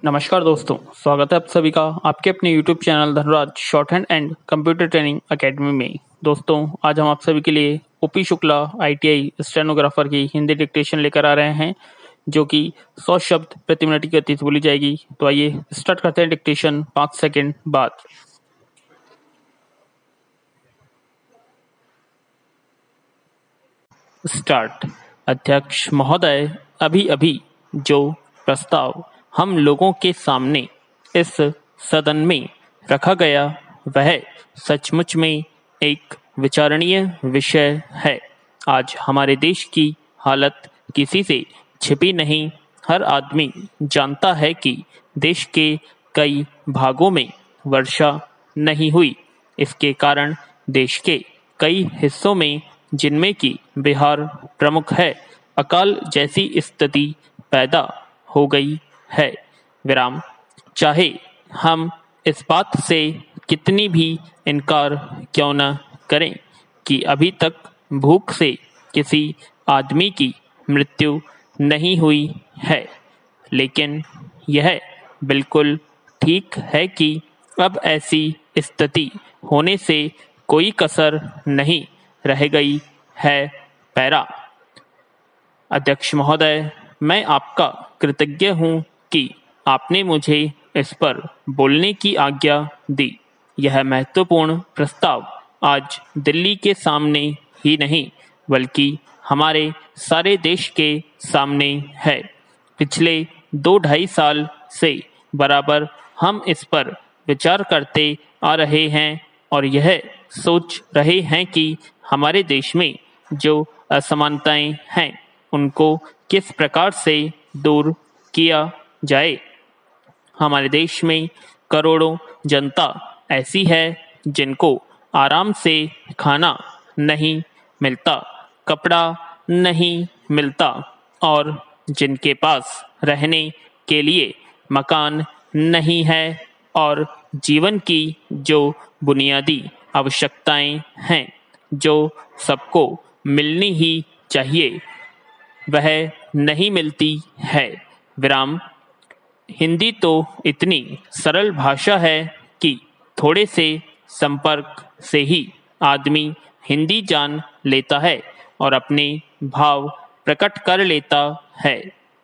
नमस्कार दोस्तों, स्वागत है आप सभी का आपके अपने YouTube channel Dhanraj short hand and computer training academy में। दोस्तों, आज हम आप सभी के लिए ओपी शुक्ला ITI स्टेनोग्राफर की हिंदी डिक्टेशन लेकर आ रहे हैं, जो कि 100 शब्द प्रति मिनट की गति से बोली जाएगी। तो आइए स्टार्ट करते हैं डिक्टेशन 5 सेकेंड बाद। स्टार्ट। अध्यक्ष महोदय, अभी अभी जो प्रस्ताव हम लोगों के सामने इस सदन में रखा गया वह सचमुच में एक विचारणीय विषय है। आज हमारे देश की हालत किसी से छिपी नहीं। हर आदमी जानता है कि देश के कई भागों में वर्षा नहीं हुई। इसके कारण देश के कई हिस्सों में, जिनमें कि बिहार प्रमुख है, अकाल जैसी स्थिति पैदा हो गई है। विराम। चाहे हम इस बात से कितनी भी इनकार क्यों न करें कि अभी तक भूख से किसी आदमी की मृत्यु नहीं हुई है, लेकिन यह बिल्कुल ठीक है कि अब ऐसी स्थिति होने से कोई कसर नहीं रह गई है। पैरा। अध्यक्ष महोदय, मैं आपका कृतज्ञ हूँ कि आपने मुझे इस पर बोलने की आज्ञा दी। यह महत्वपूर्ण प्रस्ताव आज दिल्ली के सामने ही नहीं बल्कि हमारे सारे देश के सामने है। पिछले 2-2.5 साल से बराबर हम इस पर विचार करते आ रहे हैं और यह सोच रहे हैं कि हमारे देश में जो असमानताएं हैं उनको किस प्रकार से दूर किया जाए। हमारे देश में करोड़ों जनता ऐसी है जिनको आराम से खाना नहीं मिलता, कपड़ा नहीं मिलता और जिनके पास रहने के लिए मकान नहीं है और जीवन की जो बुनियादी आवश्यकताएं हैं, जो सबको मिलनी ही चाहिए, वह नहीं मिलती है। विराम। हिंदी तो इतनी सरल भाषा है कि थोड़े से संपर्क से ही आदमी हिंदी जान लेता है और अपने भाव प्रकट कर लेता है।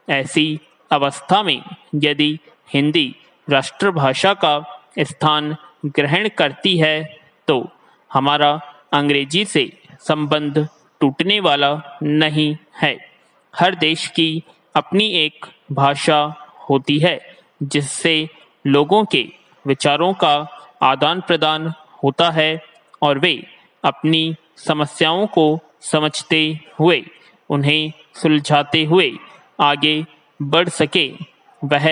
ऐसी अवस्था में यदि हिंदी राष्ट्रभाषा का स्थान ग्रहण करती है तो हमारा अंग्रेजी से संबंध टूटने वाला नहीं है। हर देश की अपनी एक भाषा होती है जिससे लोगों के विचारों का आदान प्रदान होता है और वे अपनी समस्याओं को समझते हुए उन्हें सुलझाते हुए आगे बढ़ सके। वह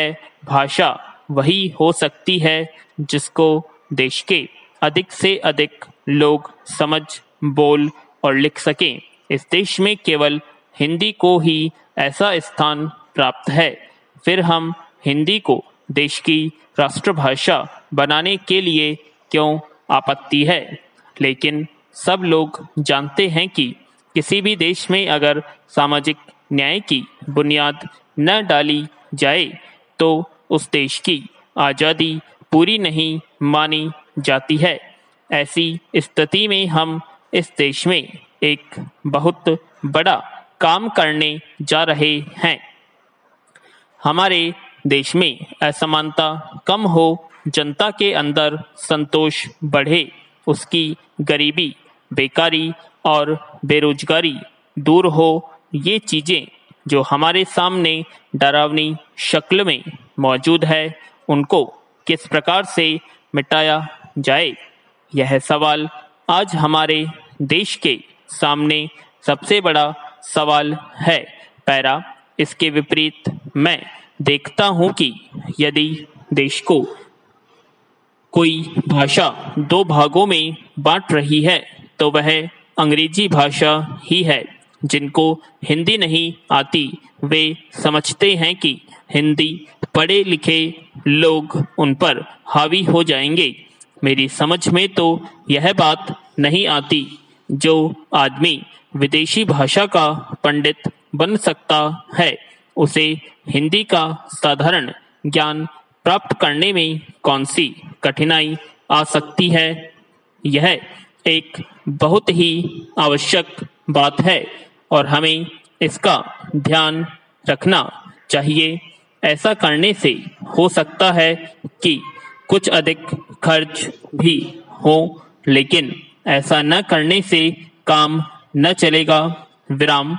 भाषा वही हो सकती है जिसको देश के अधिक से अधिक लोग समझ, बोल और लिख सकें। इस देश में केवल हिंदी को ही ऐसा स्थान प्राप्त है। फिर हम हिंदी को देश की राष्ट्रभाषा बनाने के लिए क्यों आपत्ति है? लेकिन सब लोग जानते हैं कि किसी भी देश में अगर सामाजिक न्याय की बुनियाद न डाली जाए तो उस देश की आज़ादी पूरी नहीं मानी जाती है। ऐसी स्थिति में हम इस देश में एक बहुत बड़ा काम करने जा रहे हैं। हमारे देश में असमानता कम हो, जनता के अंदर संतोष बढ़े, उसकी गरीबी, बेकारी और बेरोजगारी दूर हो। ये चीज़ें जो हमारे सामने डरावनी शक्ल में मौजूद है, उनको किस प्रकार से मिटाया जाए, यह सवाल आज हमारे देश के सामने सबसे बड़ा सवाल है। पैरा। इसके विपरीत मैं देखता हूं कि यदि देश को कोई भाषा 2 भागों में बांट रही है तो वह अंग्रेजी भाषा ही है। जिनको हिंदी नहीं आती वे समझते हैं कि हिंदी पढ़े लिखे लोग उन पर हावी हो जाएंगे। मेरी समझ में तो यह बात नहीं आती। जो आदमी विदेशी भाषा का पंडित बन सकता है उसे हिंदी का साधारण ज्ञान प्राप्त करने में कौन सी कठिनाई आ सकती है? यह एक बहुत ही आवश्यक बात है और हमें इसका ध्यान रखना चाहिए। ऐसा करने से हो सकता है कि कुछ अधिक खर्च भी हो, लेकिन ऐसा न करने से काम न चलेगा। विराम।